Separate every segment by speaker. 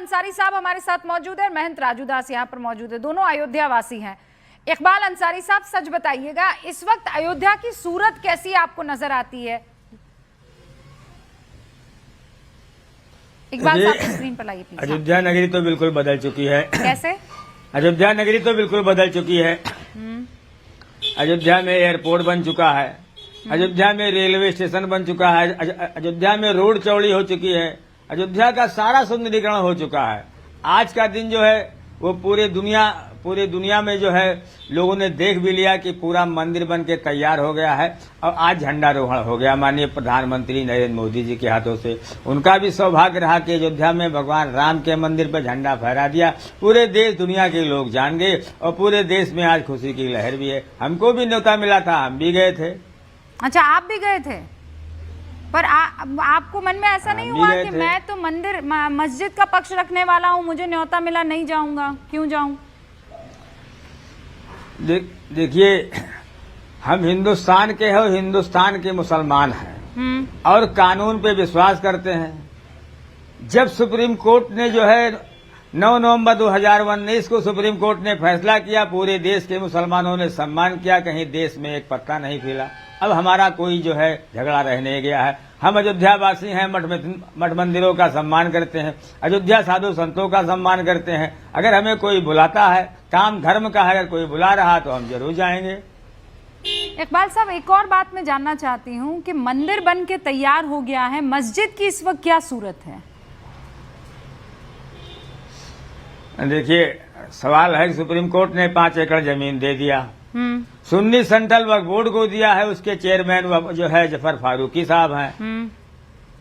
Speaker 1: अंसारी साहब हमारे साथ मौजूद है और महंत राजूदास यहाँ पर मौजूद है, दोनों अयोध्या वासी हैं। इकबाल अंसारी साहब, सच बताइएगा, इस वक्त अयोध्या की सूरत कैसी आपको नजर आती है? इकबाल साहब स्क्रीन पर लाइए प्लीज।
Speaker 2: अयोध्या नगरी तो बिल्कुल बदल चुकी है।
Speaker 1: कैसे?
Speaker 2: अयोध्या नगरी तो बिल्कुल बदल चुकी है। अयोध्या में एयरपोर्ट बन चुका है, अयोध्या में रेलवे स्टेशन बन चुका है, अयोध्या में रोड चौड़ी हो चुकी है, अयोध्या का सारा सुंदरीकरण हो चुका है। आज का दिन जो है वो पूरे दुनिया में जो है लोगों ने देख भी लिया कि पूरा मंदिर बन के तैयार हो गया है और आज झंडारोहण हो गया माननीय प्रधानमंत्री नरेंद्र मोदी जी के हाथों से। उनका भी सौभाग्य रहा कि अयोध्या में भगवान राम के मंदिर पर झंडा फहरा दिया। पूरे देश दुनिया के लोग जान गए और पूरे देश में आज खुशी की लहर भी है। हमको भी न्योता मिला था, हम भी गए थे।
Speaker 1: अच्छा, आप भी गए थे, पर आपको मन में ऐसा नहीं हुआ कि मैं तो मस्जिद का पक्ष रखने वाला हूँ, मुझे न्योता मिला, नहीं जाऊंगा, क्यों जाऊं?
Speaker 2: देखिए, हम हिंदुस्तान के हैं, हिंदुस्तान के मुसलमान हैं और कानून पे विश्वास करते हैं। जब सुप्रीम कोर्ट ने जो है 9 नवंबर 2019 को सुप्रीम कोर्ट ने फैसला किया, पूरे देश के मुसलमानों ने सम्मान किया, कहीं देश में एक पत्ता नहीं फैला। अब हमारा कोई जो है झगड़ा रह नहीं गया है। हम अयोध्या वासी हैं, मठ मंदिरों का सम्मान करते हैं, अयोध्या साधु संतों का सम्मान करते हैं। अगर हमें कोई बुलाता है, काम धर्म का है, अगर कोई बुला रहा तो हम जरूर जाएंगे।
Speaker 1: इकबाल साहब, एक और बात मैं जानना चाहती हूँ कि मंदिर बन के तैयार हो गया है, मस्जिद की इस वक्त क्या सूरत है?
Speaker 2: देखिए, सवाल है कि सुप्रीम कोर्ट ने 5 एकड़ जमीन दे दिया, सुन्नी सेंट्रल वक्फ बोर्ड को दिया है, उसके चेयरमैन जो है जफर फारूकी साहब हैं।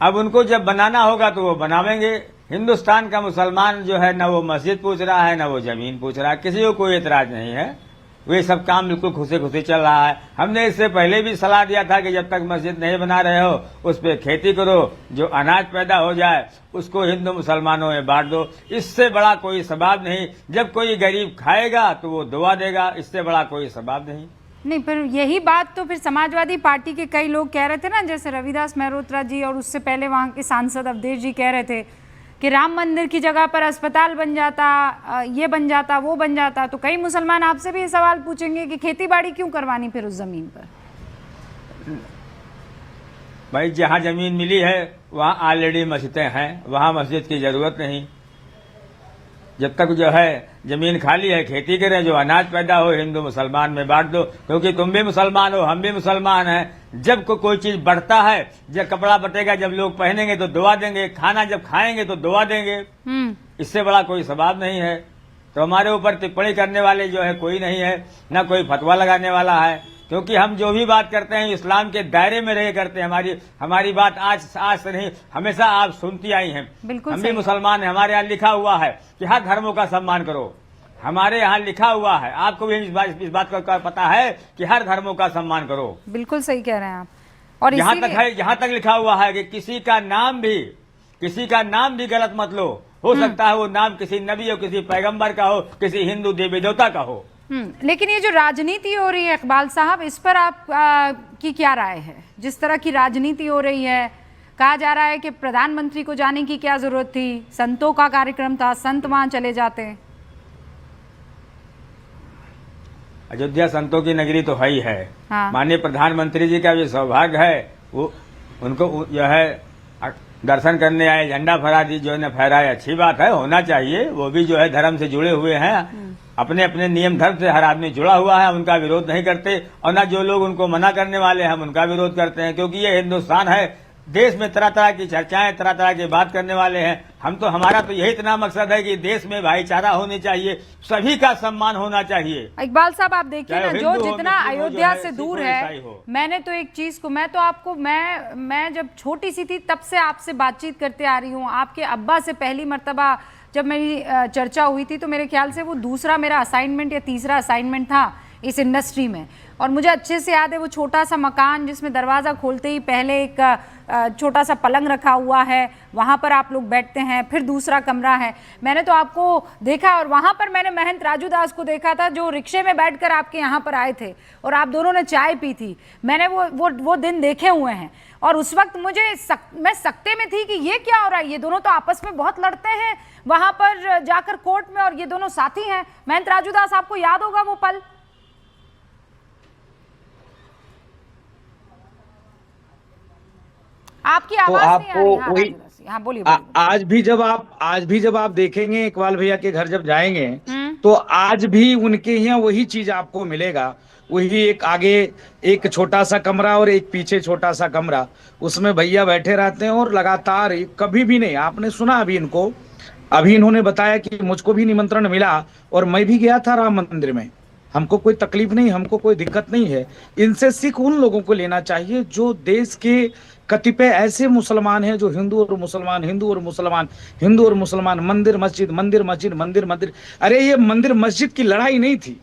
Speaker 2: अब उनको जब बनाना होगा तो वो बनावेंगे। हिंदुस्तान का मुसलमान जो है, न वो मस्जिद पूछ रहा है, न वो जमीन पूछ रहा है, किसी को कोई एतराज नहीं है। वे सब काम बिल्कुल खुशी खुशी चल रहा है। हमने इससे पहले भी सलाह दिया था कि जब तक मस्जिद नहीं बना रहे हो उस पर खेती करो, जो अनाज पैदा हो जाए उसको हिंदू मुसलमानों में बांट दो। इससे बड़ा कोई सबाब नहीं। जब कोई गरीब खाएगा तो वो दुआ देगा, इससे बड़ा कोई सबाब नहीं।
Speaker 1: पर यही बात तो फिर समाजवादी पार्टी के कई लोग कह रहे थे ना, जैसे रविदास मेहरोत्रा जी और उससे पहले वहाँ के सांसद अवधेश जी कह रहे थे कि राम मंदिर की जगह पर अस्पताल बन जाता, ये बन जाता, वो बन जाता। तो कई मुसलमान आपसे भी ये सवाल पूछेंगे कि खेती बाड़ी क्यों करवानी फिर उस जमीन पर?
Speaker 2: भाई, जहाँ जमीन मिली है वहाँ ऑलरेडी मस्जिदें हैं, वहाँ मस्जिद की जरूरत नहीं। जब तक जो है जमीन खाली है, खेती करें, जो अनाज पैदा हो हिंदू मुसलमान में बांट दो, क्योंकि तुम भी मुसलमान हो, हम भी मुसलमान हैं। जब कोई चीज बढ़ता है, जब कपड़ा बटेगा, जब लोग पहनेंगे तो दुआ देंगे, खाना जब खाएंगे तो दुआ देंगे, इससे बड़ा कोई सवाब नहीं है। तो हमारे ऊपर टिप्पणी करने वाले जो है कोई नहीं है, न कोई फतवा लगाने वाला है, क्योंकि हम जो भी बात करते हैं इस्लाम के दायरे में रह करते हैं। हमारी बात आज से नहीं, हमेशा आप सुनती आई हैं। हम भी मुसलमान हैं, हमारे यहाँ लिखा हुआ है कि हर धर्मों का सम्मान करो। हमारे यहाँ लिखा हुआ है, आपको भी इस बात का पता है कि हर धर्मों का सम्मान करो।
Speaker 1: बिल्कुल सही कह रहे हैं आप। और
Speaker 2: यहाँ तक लिखा हुआ है कि किसी का नाम भी गलत मत लो। हो सकता है वो नाम किसी नबी हो, किसी पैगंबर का हो, किसी हिंदू देवी देवता का हो।
Speaker 1: लेकिन ये जो राजनीति हो रही है इकबाल साहब, इस पर आप की क्या राय है? जिस तरह की राजनीति हो रही है, कहा जा रहा है कि प्रधानमंत्री को जाने की क्या जरूरत थी, संतों का कार्यक्रम था, संत वहां चले जाते।
Speaker 2: अयोध्या संतों की नगरी तो है ही है।
Speaker 1: हाँ।
Speaker 2: माननीय प्रधानमंत्री जी का भी सौभाग्य है, वो उनको जो है दर्शन करने आए, झंडा फहरा दी, जो ने फहराए, अच्छी बात है, होना चाहिए। वो भी जो है धर्म से जुड़े हुए हैं, अपने अपने नियम धर्म से हर आदमी जुड़ा हुआ है, उनका विरोध नहीं करते। और ना जो लोग उनको मना करने वाले हैं हम उनका विरोध करते हैं, क्योंकि ये हिंदुस्तान है। देश में तरह तरह की चर्चाएं, तरह तरह की बात करने वाले हैं। हमारा तो यही इतना मकसद है कि देश में भाईचारा होनी चाहिए, सभी का सम्मान होना चाहिए।
Speaker 1: इकबाल साहब, आप देखिए ना, जो जितना अयोध्या से दूर है, मैंने तो एक चीज को, मैं तो आपको, मैं जब छोटी सी थी तब से आपसे बातचीत करते आ रही हूँ। आपके अब्बा से पहली मर्तबा जब मेरी चर्चा हुई थी तो मेरे ख्याल से वो दूसरा मेरा असाइनमेंट या तीसरा असाइनमेंट था इस इंडस्ट्री में। और मुझे अच्छे से याद है वो छोटा सा मकान जिसमें दरवाज़ा खोलते ही पहले एक छोटा सा पलंग रखा हुआ है, वहाँ पर आप लोग बैठते हैं, फिर दूसरा कमरा है। मैंने तो आपको देखा और वहाँ पर मैंने महंत राजू दास को देखा था जो रिक्शे में बैठकर आपके यहाँ पर आए थे और आप दोनों ने चाय पी थी। मैंने वो दिन देखे हुए हैं और उस वक्त मैं सकते में थी कि ये क्या हो रहा है, ये दोनों तो आपस में बहुत लड़ते हैं वहाँ पर जाकर कोर्ट में और ये दोनों साथी हैं। महंत राजू दास, आपको याद होगा वो पल? आपकी
Speaker 3: तो
Speaker 1: आवाज नहीं आ रही।
Speaker 3: आपको वही
Speaker 1: हाँ बोलिए
Speaker 3: आज भी जब आप देखेंगे इकबाल भैया के घर जब जाएंगे तो आज भी उनके यहाँ वही चीज आपको मिलेगा। वही एक आगे एक छोटा सा कमरा और एक पीछे छोटा सा कमरा, उसमें भैया बैठे रहते हैं और लगातार कभी भी नहीं, आपने सुना अभी इनको, अभी इन्होंने बताया कि मुझको भी निमंत्रण मिला और मैं भी गया था राम मंदिर में, हमको कोई तकलीफ नहीं, हमको कोई दिक्कत नहीं है। इनसे सीख उन लोगों को लेना चाहिए जो देश के कतिपय ऐसे मुसलमान हैं जो हिंदू और मुसलमान, हिंदू और मुसलमान, हिंदू और मुसलमान, मंदिर मस्जिद, मंदिर मस्जिद, मंदिर मंदिर। अरे ये मंदिर मस्जिद की लड़ाई नहीं थी।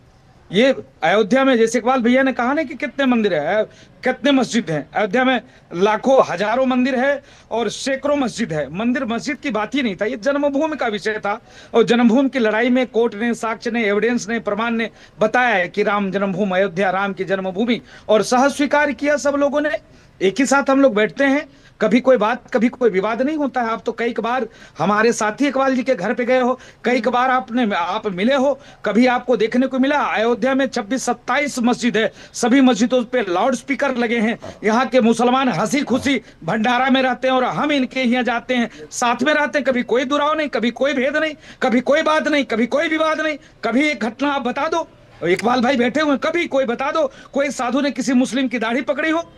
Speaker 3: ये अयोध्या में जैसे इकबाल भैया ने कहा ना कि कितने मंदिर है, कितने मस्जिद हैं अयोध्या में, लाखों हजारों मंदिर है और सैकड़ों मस्जिद है। मंदिर मस्जिद की बात ही नहीं था, ये जन्मभूमि का विषय था। और जन्मभूमि की लड़ाई में कोर्ट ने, साक्ष्य ने, एविडेंस ने, प्रमाण ने बताया है कि राम जन्मभूमि अयोध्या, राम की जन्मभूमि, और सहज स्वीकार किया सब लोगों ने। एक ही साथ हम लोग बैठते हैं, कभी कोई बात, कभी कोई विवाद नहीं होता है। आप तो कई बार हमारे साथी इकबाल जी के घर पे गए हो, कई बार आप मिले हो, कभी आपको देखने को मिला अयोध्या में 26-27 मस्जिद है, सभी मस्जिदों पे लाउड स्पीकर लगे हैं। यहाँ के मुसलमान हंसी खुशी भंडारा में रहते हैं और हम इनके यहाँ जाते हैं, साथ में रहते हैं, कभी कोई दुराव नहीं, कभी कोई भेद नहीं, कभी कोई बात नहीं, कभी कोई विवाद नहीं। कभी एक घटना आप बता दो, इकबाल भाई बैठे हुए, कभी कोई बता दो कोई साधु ने किसी मुस्लिम की दाढ़ी पकड़ी हो,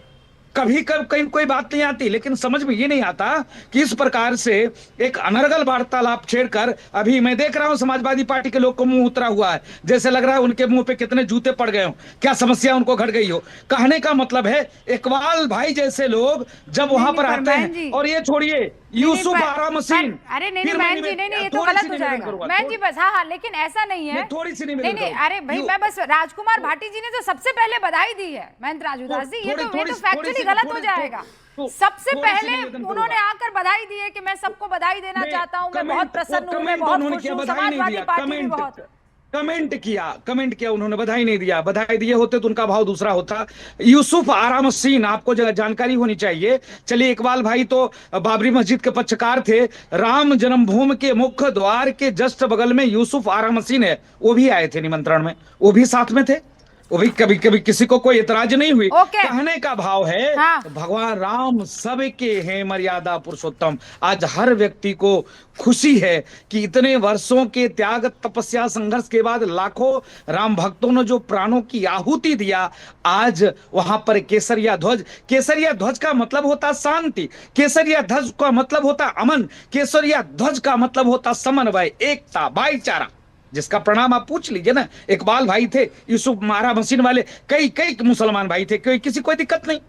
Speaker 3: कभी कहीं कोई बात नहीं आती। लेकिन समझ में ये नहीं आता कि इस प्रकार से एक अनर्गल वार्तालाप छेड़कर, अभी मैं देख रहा हूं समाजवादी पार्टी के लोग को मुंह उतरा हुआ है, जैसे लग रहा है उनके मुंह पे कितने जूते पड़ गए हो, क्या समस्या उनको घट गई हो। कहने का मतलब है इकबाल भाई जैसे लोग जब वहां पर आते हैं, और ये छोड़िए यूसुफ आरा मशीन,
Speaker 1: अरे नहीं बहन जी, नहीं ये तो गलत हो जाएगा बहन जी, बस हाँ, लेकिन ऐसा नहीं है,
Speaker 3: थोड़ी सी
Speaker 1: नहीं, अरे भाई मैं बस, राजकुमार भाटी जी ने तो सबसे पहले बधाई दी है महंत राजू दास जी, ये तो फैक्चुअली गलत हो जाएगा। सबसे पहले उन्होंने आकर बधाई दी है कि मैं सबको बधाई देना चाहता हूँ, मैं बहुत प्रसन्न हूँ, मैं बहुत खुश हूँ, समाजवादी पार्टी ने बहुत
Speaker 3: कमेंट किया, उन्होंने बधाई नहीं दिया। बधाई दिए होते तो उनका भाव दूसरा होता। यूसुफ आराम सीन, आपको जानकारी होनी चाहिए। चलिए, इकबाल भाई तो बाबरी मस्जिद के पक्षकार थे, राम जन्मभूमि के मुख्य द्वार के जस्ट बगल में यूसुफ आराम सीन है, वो भी आए थे निमंत्रण में, वो भी साथ में थे, वो भी कभी कभी किसी को कोई इतराज नहीं हुई। कहने का भाव है भगवान राम सबके हैं मर्यादा पुरुषोत्तम। आज हर व्यक्ति को खुशी है कि इतने वर्षों के त्याग, तपस्या, संघर्ष के बाद लाखों राम भक्तों ने जो प्राणों की आहुति दिया, आज वहां पर केसरिया ध्वज का मतलब होता शांति, केसरिया ध्वज का मतलब होता अमन, केसरिया ध्वज का मतलब होता समन्वय, एकता, भाईचारा, जिसका प्रणाम आप पूछ लीजिए ना। इकबाल भाई थे, यूसुफ मारा मशीन वाले, कई मुसलमान भाई थे, कोई दिक्कत नहीं।